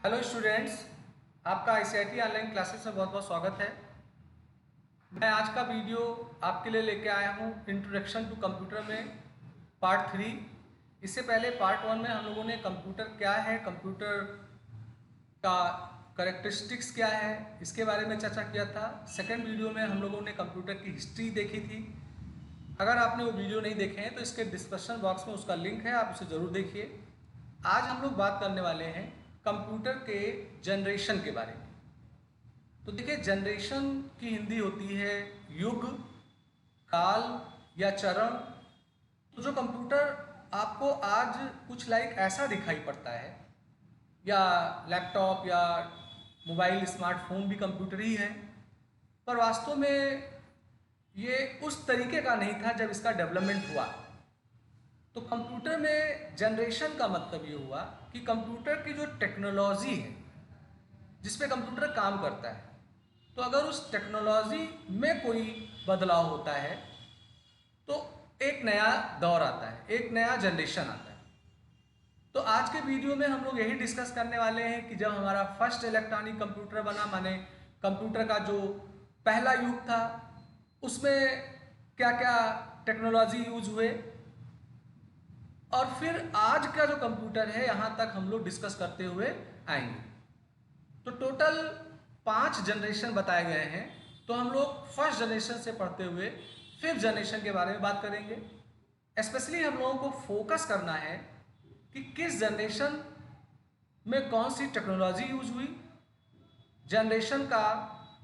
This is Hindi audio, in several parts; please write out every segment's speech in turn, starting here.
हेलो स्टूडेंट्स, आपका आईसीआईटी ऑनलाइन क्लासेस में बहुत बहुत स्वागत है। मैं आज का वीडियो आपके लिए लेके आया हूँ इंट्रोडक्शन टू कंप्यूटर में पार्ट 3। इससे पहले पार्ट 1 में हम लोगों ने कंप्यूटर क्या है, कंप्यूटर का करेक्टरिस्टिक्स क्या है, इसके बारे में चर्चा किया था। सेकंड वीडियो में हम लोगों ने कंप्यूटर की हिस्ट्री देखी थी। अगर आपने वो वीडियो नहीं देखे हैं तो इसके डिस्क्रिप्शन बॉक्स में उसका लिंक है, आप उसे ज़रूर देखिए। आज हम लोग बात करने वाले हैं कंप्यूटर के जनरेशन के बारे में। तो देखिए, जनरेशन की हिंदी होती है युग, काल या चरण। तो जो कंप्यूटर आपको आज कुछ लाइक ऐसा दिखाई पड़ता है, या लैपटॉप या मोबाइल स्मार्टफोन भी कंप्यूटर ही है, पर वास्तव में ये उस तरीके का नहीं था जब इसका डेवलपमेंट हुआ। तो कंप्यूटर में जनरेशन का मतलब ये हुआ कि कंप्यूटर की जो टेक्नोलॉजी है जिस पे कंप्यूटर काम करता है, तो अगर उस टेक्नोलॉजी में कोई बदलाव होता है तो एक नया दौर आता है, एक नया जनरेशन आता है। तो आज के वीडियो में हम लोग यही डिस्कस करने वाले हैं कि जब हमारा फर्स्ट इलेक्ट्रॉनिक कंप्यूटर बना, माने कंप्यूटर का जो पहला युग था, उसमें क्या क्या टेक्नोलॉजी यूज हुए, और फिर आज का जो कंप्यूटर है यहाँ तक हम लोग डिस्कस करते हुए आएंगे। तो टोटल 5 जनरेशन बताए गए हैं। तो हम लोग फर्स्ट जनरेशन से पढ़ते हुए फिफ्थ जनरेशन के बारे में बात करेंगे। स्पेशली हम लोगों को फोकस करना है कि किस जनरेशन में कौन सी टेक्नोलॉजी यूज हुई, जनरेशन का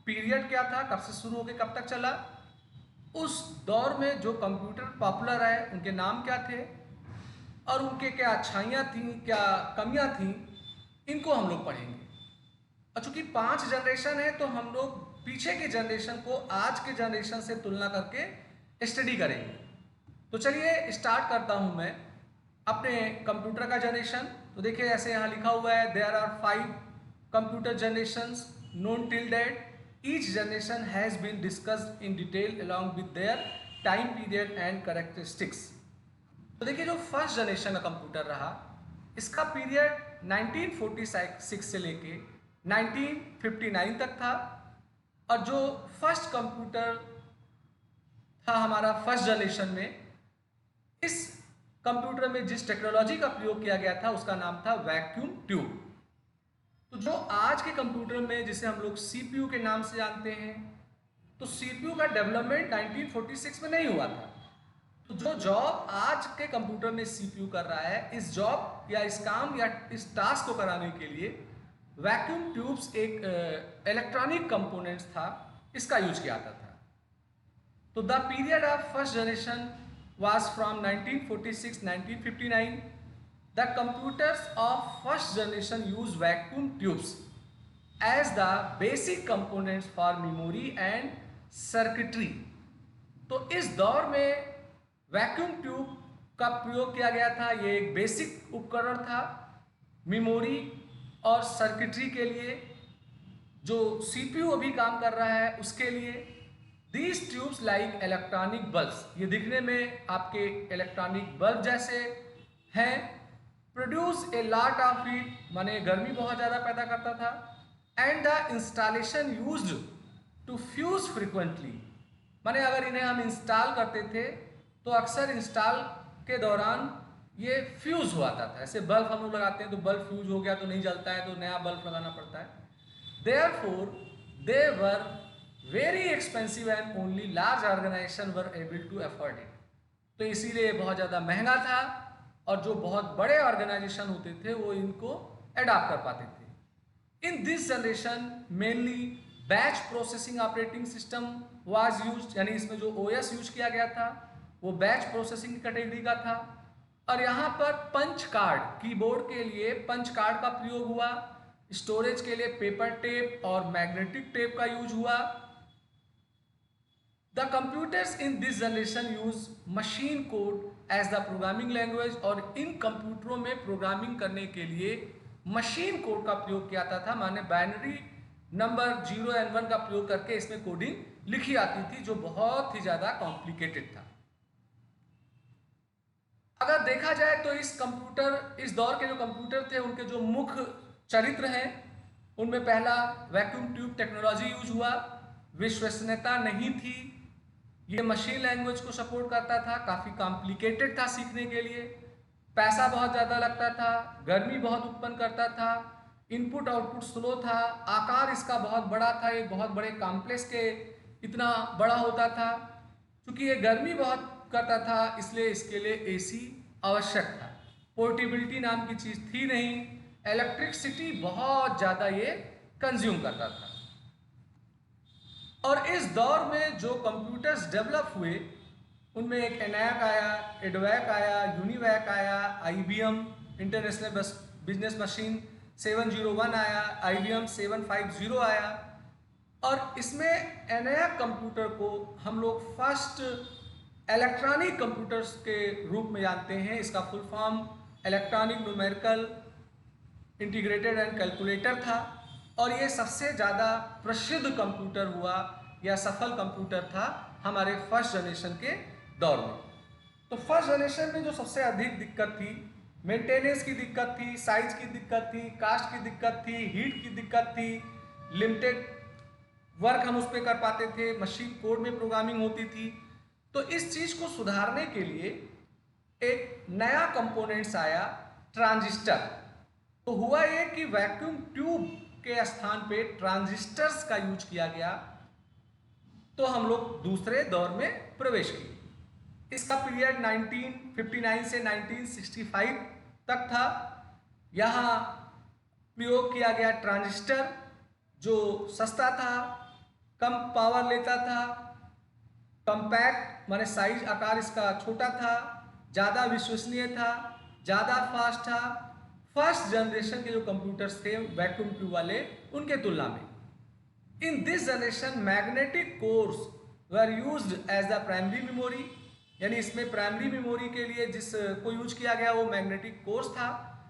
पीरियड क्या था, कब से शुरू होकर कब तक चला, उस दौर में जो कंप्यूटर पॉपुलर है उनके नाम क्या थे, और उनके क्या अच्छाइयाँ थीं, क्या कमियाँ थीं, इनको हम लोग पढ़ेंगे। और चूंकि 5 जनरेशन है तो हम लोग पीछे के जनरेशन को आज के जनरेशन से तुलना करके स्टडी करेंगे। तो चलिए स्टार्ट करता हूं मैं अपने कंप्यूटर का जनरेशन। तो देखिए, ऐसे यहाँ लिखा हुआ है, there are 5 computer generations known till date, each generation has been discussed in detail along with their time period and characteristics. तो देखिए, जो फर्स्ट जनरेशन का कंप्यूटर रहा, इसका पीरियड 1946 से लेके 1959 तक था। और जो फर्स्ट कंप्यूटर था हमारा फर्स्ट जनरेशन में, इस कंप्यूटर में जिस टेक्नोलॉजी का प्रयोग किया गया था उसका नाम था वैक्यूम ट्यूब। तो जो आज के कंप्यूटर में जिसे हम लोग सीपीयू के नाम से जानते हैं, तो सीपीयू का डेवलपमेंट 1946 में नहीं हुआ था। तो जो जॉब आज के कंप्यूटर में सीपीयू कर रहा है, इस जॉब या इस काम या इस टास्क को कराने के लिए वैक्यूम ट्यूब्स एक इलेक्ट्रॉनिक कंपोनेंट्स था, इसका यूज किया जाता था। तो the period of first generation was from 1946-1959. The computers of first generation use vacuum tubes as the basic components for memory and circuitry. तो इस दौर में वैक्यूम ट्यूब का प्रयोग किया गया था। ये एक बेसिक उपकरण था मेमोरी और सर्किटरी के लिए, जो सीपीयू अभी काम कर रहा है उसके लिए। These tubes like electronic bulbs, ये दिखने में आपके इलेक्ट्रॉनिक बल्ब जैसे हैं, produce a lot of heat, माने गर्मी बहुत ज़्यादा पैदा करता था, and the installation used to fuse frequently, माने अगर इन्हें हम इंस्टॉल करते थे तो अक्सर इंस्टॉल के दौरान ये फ्यूज हुआ था। ऐसे बल्ब हम लोग लगाते हैं तो बल्ब फ्यूज हो गया तो नहीं जलता है, तो नया बल्ब लगाना पड़ता है। Therefore they were very expensive and only large organization were able to afford it. तो इसीलिए बहुत ज़्यादा महंगा था और जो बहुत बड़े ऑर्गेनाइजेशन होते थे वो इनको अडॉप्ट कर पाते थे। इन this generation mainly batch processing operating system was used, यानी इसमें जो ओएस यूज किया गया था वो बैच प्रोसेसिंग कैटेगरी का था। और यहाँ पर पंच कार्ड, कीबोर्ड के लिए पंच कार्ड का प्रयोग हुआ, स्टोरेज के लिए पेपर टेप और मैग्नेटिक टेप का यूज हुआ। The computers in this generation use machine code as the programming language, और इन कंप्यूटरों में प्रोग्रामिंग करने के लिए मशीन कोड का प्रयोग किया जाता था, माने बाइनरी नंबर 0 और 1 का प्रयोग करके इसमें कोडिंग लिखी आती थी, जो बहुत ही ज़्यादा कॉम्प्लिकेटेड था। अगर देखा जाए तो इस दौर के जो कंप्यूटर थे उनके जो मुख्य चरित्र हैं। उनमें पहला वैक्यूम ट्यूब टेक्नोलॉजी यूज हुआ, विश्वसनीयता नहीं थी, ये मशीन लैंग्वेज को सपोर्ट करता था, काफ़ी कॉम्प्लिकेटेड था सीखने के लिए, पैसा बहुत ज़्यादा लगता था, गर्मी बहुत उत्पन्न करता था, इनपुट आउटपुट स्लो था, आकार इसका बहुत बड़ा था, एक बहुत बड़े कॉम्प्लेक्स के इतना बड़ा होता था। क्योंकि ये गर्मी बहुत करता था इसलिए इसके लिए एसी आवश्यक था। पोर्टेबिलिटी नाम की चीज़ थी नहीं, इलेक्ट्रिसिटी बहुत ज़्यादा ये कंज्यूम करता था। और इस दौर में जो कंप्यूटर्स डेवलप हुए उनमें एक एनैक आया, एडवैक आया, यूनिवैक आया, IBM इंटरनेशनल बिजनेस मशीन 701 आया, IBM 750 आया। और इसमें एनैक कंप्यूटर को हम लोग फर्स्ट इलेक्ट्रॉनिक कंप्यूटर्स के रूप में जानते हैं। इसका full form electronic numerical integrated and calculator था। और ये सबसे ज़्यादा प्रसिद्ध कंप्यूटर हुआ या सफल कंप्यूटर था हमारे फर्स्ट जनरेशन के दौर में। तो फर्स्ट जनरेशन में जो सबसे अधिक दिक्कत थी, मेंटेनेंस की दिक्कत थी, साइज की दिक्कत थी, कास्ट की दिक्कत थी, हीट की दिक्कत थी, लिमिटेड वर्क हम उस पर कर पाते थे, मशीन कोड में प्रोग्रामिंग होती थी। तो इस चीज़ को सुधारने के लिए एक नया कंपोनेंट्स आया, ट्रांजिस्टर। तो हुआ ये कि वैक्यूम ट्यूब के स्थान पे ट्रांजिस्टर्स का यूज किया गया। तो हम लोग दूसरे दौर में प्रवेश किए। इसका पीरियड 1959 से 1965 तक था। यहाँ प्रयोग किया गया ट्रांजिस्टर, जो सस्ता था, कम पावर लेता था, कम्पैक्ट माने साइज आकार इसका छोटा था, ज़्यादा विश्वसनीय था, ज़्यादा फास्ट था, फर्स्ट जनरेशन के जो कंप्यूटर्स थे वैक्यूम ट्यूब वाले उनके तुलना में। In this generation magnetic cores were used as the primary memory, यानी इसमें प्राइमरी मेमोरी के लिए जिस को यूज किया गया वो मैग्नेटिक कोर्स था।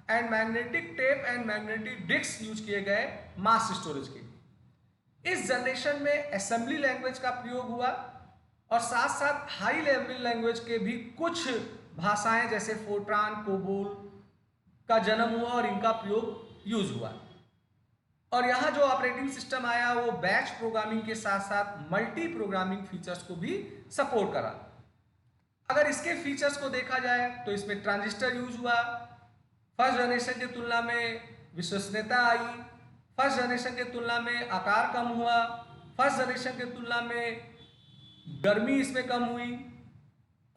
And magnetic tape and magnetic disk use किए गए मास स्टोरेज के। इस जनरेशन में असेंबली लैंग्वेज का प्रयोग हुआ और साथ साथ हाई लेवल लैंग्वेज के भी कुछ भाषाएं जैसे फोर्ट्रान, कोबोल का जन्म हुआ और इनका प्रयोग यूज हुआ। और यहाँ जो ऑपरेटिंग सिस्टम आया वो बैच प्रोग्रामिंग के साथ साथ मल्टी प्रोग्रामिंग फीचर्स को भी सपोर्ट करा। अगर इसके फीचर्स को देखा जाए तो इसमें ट्रांजिस्टर यूज हुआ, फर्स्ट जनरेशन की तुलना में विश्वसनीयता आई, फर्स्ट जनरेशन की तुलना में आकार कम हुआ, फर्स्ट जनरेशन की तुलना में गर्मी इसमें कम हुई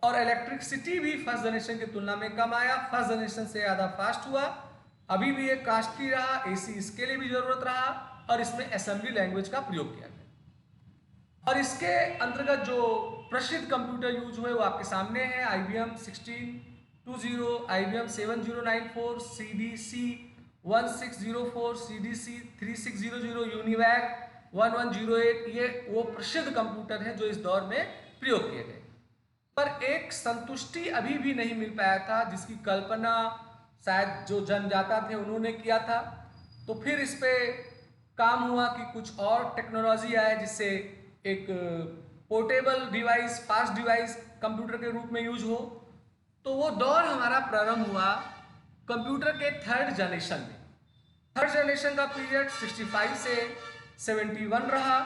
और इलेक्ट्रिसिटी भी फर्स्ट जनरेशन की तुलना में कम आया, फर्स्ट जनरेशन से ज़्यादा फास्ट हुआ। अभी भी ये कास्टली रहा, एसी इसके लिए भी जरूरत रहा और इसमें असेंबली लैंग्वेज का प्रयोग किया गया। और इसके अंतर्गत जो प्रसिद्ध कंप्यूटर यूज हुए वो आपके सामने हैं। IBM 1620, IBM 7094, CDC 1604, CDC 3600, UNIVAC 1108, ये वो प्रसिद्ध कंप्यूटर हैं जो इस दौर में प्रयोग किए गए। पर एक संतुष्टि अभी भी नहीं मिल पाया था जिसकी कल्पना शायद जो जन्मदाता थे उन्होंने किया था। तो फिर इस पे काम हुआ कि कुछ और टेक्नोलॉजी आए जिससे एक portable device, fast device computer के रूप में यूज हो। तो वो दौर हमारा प्रारंभ हुआ कंप्यूटर के थर्ड जनरेशन में। थर्ड जनरेशन का पीरियड 65 से 71 रहा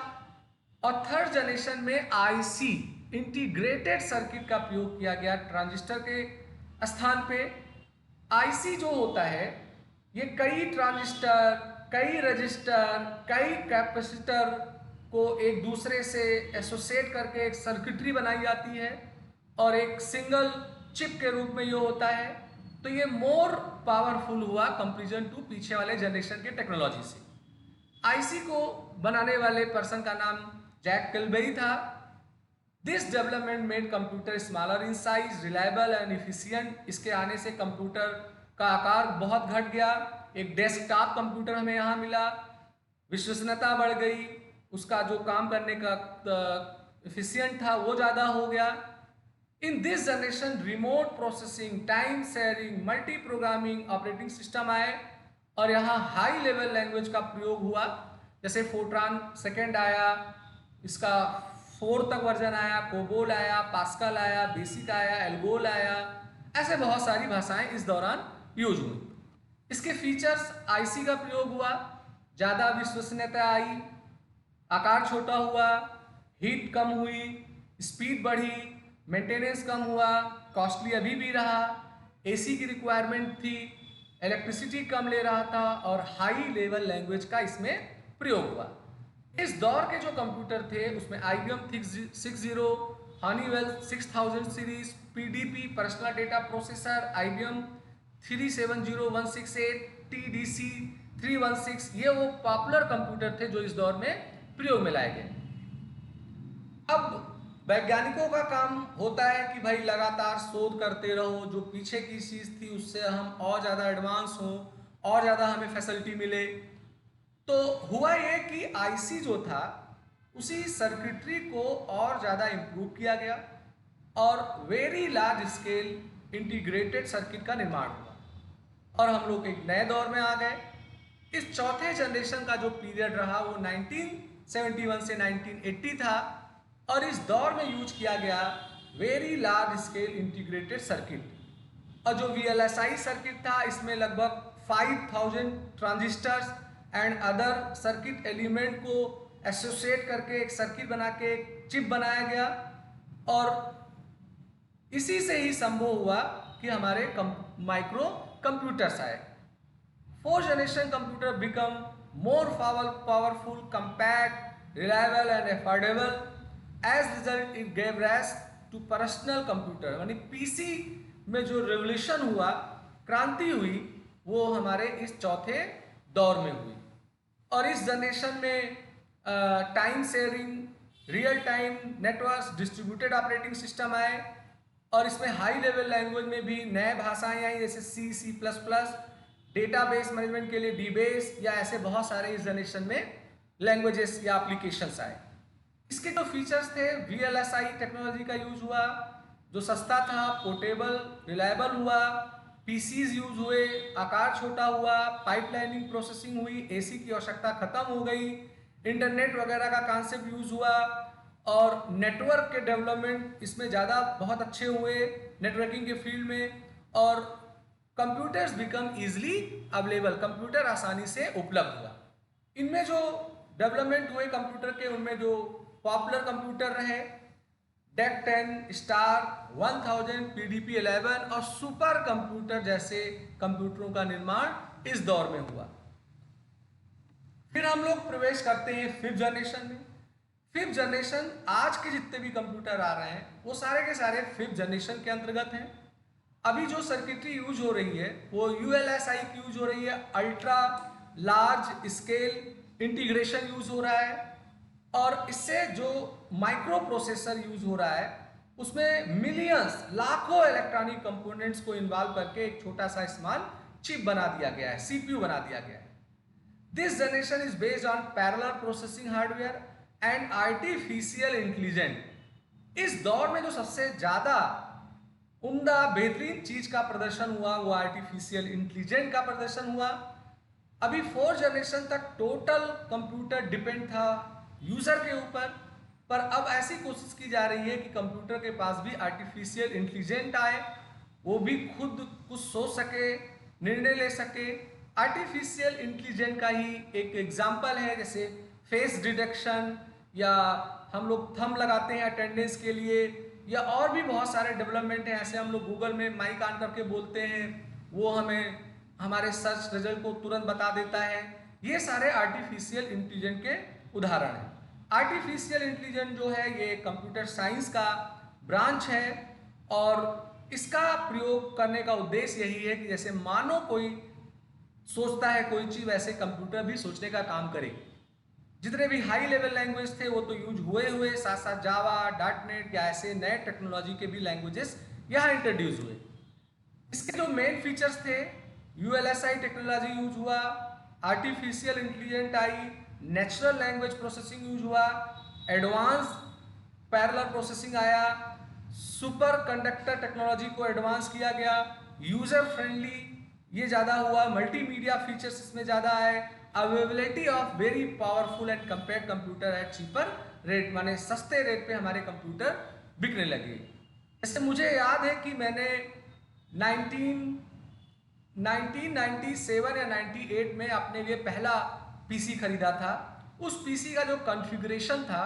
और थर्ड जनरेशन में IC इंटीग्रेटेड सर्किट का प्रयोग किया गया ट्रांजिस्टर के स्थान पे। IC जो होता है ये कई ट्रांजिस्टर, कई रजिस्टर, कई कैपेसिटर को एक दूसरे से एसोसिएट करके एक सर्किटरी बनाई जाती है और एक सिंगल चिप के रूप में ये होता है। तो ये मोर पावरफुल हुआ कंपेरिजन टू पीछे वाले जनरेशन के टेक्नोलॉजी से। IC को बनाने वाले पर्सन का नाम जैक किलबेरी था। This development made computer smaller in size, reliable and efficient. इसके आने से कंप्यूटर का आकार बहुत घट गया, एक डेस्कटॉप कंप्यूटर हमें यहाँ मिला, विश्वसनीयता बढ़ गई, उसका जो काम करने का एफिशिएंट था वो ज़्यादा हो गया। इन this generation remote processing, time sharing, multi programming operating system आए और यहाँ हाई लेवल लैंग्वेज का प्रयोग हुआ। जैसे फोर्ट्रान सेकेंड आया, इसका 4 तक वर्जन आया, कोबोल आया, पास्कल आया, बेसिक आया, एल्गोल आया, ऐसे बहुत सारी भाषाएं इस दौरान यूज हुई। इसके फीचर्स, आईसी का प्रयोग हुआ, ज़्यादा विश्वसनीयता आई, आकार छोटा हुआ, हीट कम हुई, स्पीड बढ़ी, मेंटेनेंस कम हुआ, कॉस्टली अभी भी रहा, एसी की रिक्वायरमेंट थी, इलेक्ट्रिसिटी कम ले रहा था और हाई लेवल लैंग्वेज का इसमें प्रयोग हुआ। इस दौर के जो कंप्यूटर थे उसमें IBM 60, Honeywell 6000 series, PDP personal data processor, IBM 370168, TDC 316, ये वो पॉपुलर कंप्यूटर थे जो इस दौर में प्रयोग में लाए गए। अब वैज्ञानिकों का काम होता है कि भाई लगातार शोध करते रहो, जो पीछे की चीज़ थी उससे हम और ज़्यादा एडवांस हों, और ज़्यादा हमें फैसिलिटी मिले। तो हुआ ये कि आईसी जो था उसी सर्किटरी को और ज़्यादा इम्प्रूव किया गया और very large scale integrated circuit का निर्माण हुआ और हम लोग एक नए दौर में आ गए। इस चौथे जनरेशन का जो पीरियड रहा वो 1971 से 1980 था और इस दौर में यूज किया गया very large scale integrated circuit. और जो VLSI सर्किट था इसमें लगभग 5000 transistors and other circuit element को एसोसिएट करके एक सर्किट बना के एक चिप बनाया गया और इसी से ही संभव हुआ कि हमारे माइक्रो कंप्यूटर्स आए। Fourth generation computer become more powerful, compact, reliable and affordable. As result, it gave rise to personal computer. यानी PC में जो रेवोल्यूशन हुआ, क्रांति हुई, वो हमारे इस चौथे दौर में हुई। और इस जनरेशन में time sharing, real time networks, distributed operating system आए और इसमें हाई लेवल लैंग्वेज में भी नए भाषाएं आई जैसे C++, डेटाबेस मैनेजमेंट के लिए डीबेस, या ऐसे बहुत सारे इस जनरेशन में लैंग्वेजेस या एप्लीकेशंस आए। इसके जो फीचर्स थे, VLSI टेक्नोलॉजी का यूज हुआ जो सस्ता था, पोर्टेबल, रिलायबल हुआ, PCs यूज हुए, आकार छोटा हुआ, पाइपलाइनिंग प्रोसेसिंग हुई, AC की आवश्यकता खत्म हो गई, इंटरनेट वगैरह का कॉन्सेप्ट यूज हुआ और नेटवर्क के डेवलपमेंट इसमें ज़्यादा बहुत अच्छे हुए नेटवर्किंग के फील्ड में और computers become easily available, computer आसानी से उपलब्ध हुआ। इनमें जो डेवलपमेंट हुए कंप्यूटर के, उनमें जो पॉपुलर कंप्यूटर रहे DEC 10, स्टार 1000, PDP 11 और सुपर कंप्यूटर जैसे कंप्यूटरों का निर्माण इस दौर में हुआ। फिर हम लोग प्रवेश करते हैं फिफ्थ जनरेशन में। फिफ्थ जनरेशन, आज के जितने भी कंप्यूटर आ रहे हैं वो सारे के सारे फिफ्थ जनरेशन के अंतर्गत हैं। अभी जो सर्किटरी यूज हो रही है वो ULSI की यूज हो रही है, ultra large scale integration use हो रहा है और इससे जो माइक्रो प्रोसेसर यूज हो रहा है उसमें मिलियंस, लाखों इलेक्ट्रॉनिक कंपोनेंट्स को इन्वॉल्व करके एक छोटा सा स्मॉल चिप बना दिया गया है, CPU बना दिया गया है। This generation is based on parallel processing hardware and artificial intelligence. इस दौर में जो सबसे ज्यादा उम्दा बेहतरीन चीज का प्रदर्शन हुआ वो आर्टिफिशियल इंटेलिजेंस का प्रदर्शन हुआ। अभी फोर्थ जनरेशन तक टोटल कंप्यूटर डिपेंड था यूजर के ऊपर, पर अब ऐसी कोशिश की जा रही है कि कंप्यूटर के पास भी आर्टिफिशियल इंटेलिजेंस आए, वो भी खुद कुछ सोच सके, निर्णय ले सके। आर्टिफिशियल इंटेलिजेंस का ही एक एग्जाम्पल है जैसे फेस डिटेक्शन, या हम लोग थंब लगाते हैं अटेंडेंस के लिए, या और भी बहुत सारे डेवलपमेंट हैं। ऐसे हम लोग गूगल में माइक ऑन करके बोलते हैं, वो हमें हमारे सर्च रिजल्ट को तुरंत बता देता है। ये सारे आर्टिफिशियल इंटेलिजेंस के उदाहरण हैं। आर्टिफिशियल इंटेलिजेंस जो है ये कंप्यूटर साइंस का ब्रांच है और इसका प्रयोग करने का उद्देश्य यही है कि जैसे मानो कोई सोचता है कोई चीज़, वैसे कंप्यूटर भी सोचने का काम करे। जितने भी हाई लेवल लैंग्वेज थे वो तो यूज हुए साथ साथ जावा, .NET या ऐसे नए टेक्नोलॉजी के भी लैंग्वेजेस यहाँ इंट्रोड्यूस हुए। इसके जो मेन फीचर्स थे, ULSI टेक्नोलॉजी यूज हुआ, आर्टिफिशियल इंटेलिजेंस आई, नेचुरल लैंग्वेज प्रोसेसिंग यूज हुआ, एडवांस पैरेलल प्रोसेसिंग आया, सुपर कंडक्टर टेक्नोलॉजी को एडवांस किया गया, यूजर फ्रेंडली ये ज़्यादा हुआ, मल्टीमीडिया फीचर्स इसमें ज़्यादा आए, availability of very powerful and compared computer eight cheaper rate, माने सस्ते रेट पे हमारे कंप्यूटर बिकने लगे। जैसे मुझे याद है कि मैंने 1997 या 98 में अपने लिए पहला पीसी खरीदा था। उस पीसी का जो कॉन्फ़िगरेशन था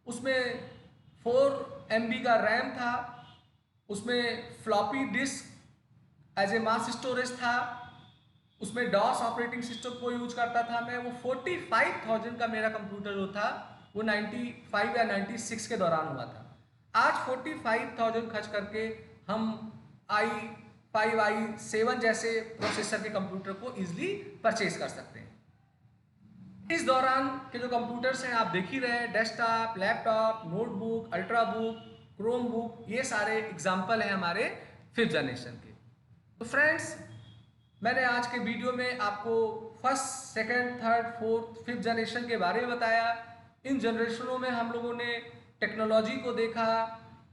उसमें 4 MB का रैम था, उसमें floppy disk as a mass storage था, उसमें डॉस ऑपरेटिंग सिस्टम को यूज करता था मैं। वो 45,000 का मेरा कंप्यूटर जो था वो 95 या 96 के दौरान हुआ था। आज 45,000 खर्च करके हम i5 i7 जैसे प्रोसेसर के कंप्यूटर को इजीली परचेज कर सकते हैं। इस दौरान के जो कंप्यूटर्स हैं आप देख ही रहे हैं, desktop, laptop, notebook, ultrabook, Chromebook, ये सारे एग्जाम्पल हैं हमारे 5th जनरेशन के। तो फ्रेंड्स, मैंने आज के वीडियो में आपको 1st, 2nd, 3rd, 4th, 5th generation के बारे में बताया। इन जनरेशनों में हम लोगों ने टेक्नोलॉजी को देखा,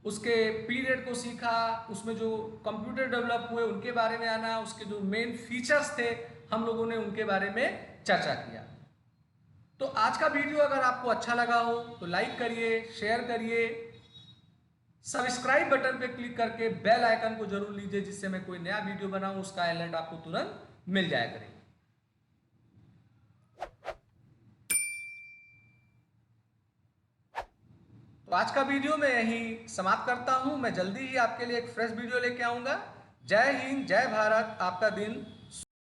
उसके पीरियड को सीखा, उसमें जो कंप्यूटर डेवलप हुए उनके बारे में आना, उसके जो मेन फीचर्स थे हम लोगों ने उनके बारे में चर्चा किया। तो आज का वीडियो अगर आपको अच्छा लगा हो तो लाइक करिए, शेयर करिए, सब्सक्राइब बटन पे क्लिक करके बेल आइकन को जरूर लीजिए, जिससे मैं कोई नया वीडियो बनाऊं उसका अलर्ट आपको तुरंत मिल जाया करेगा। तो आज का वीडियो मैं यहीं समाप्त करता हूं। मैं जल्दी ही आपके लिए एक फ्रेश वीडियो लेके आऊंगा। जय हिंद, जय भारत, आपका दिन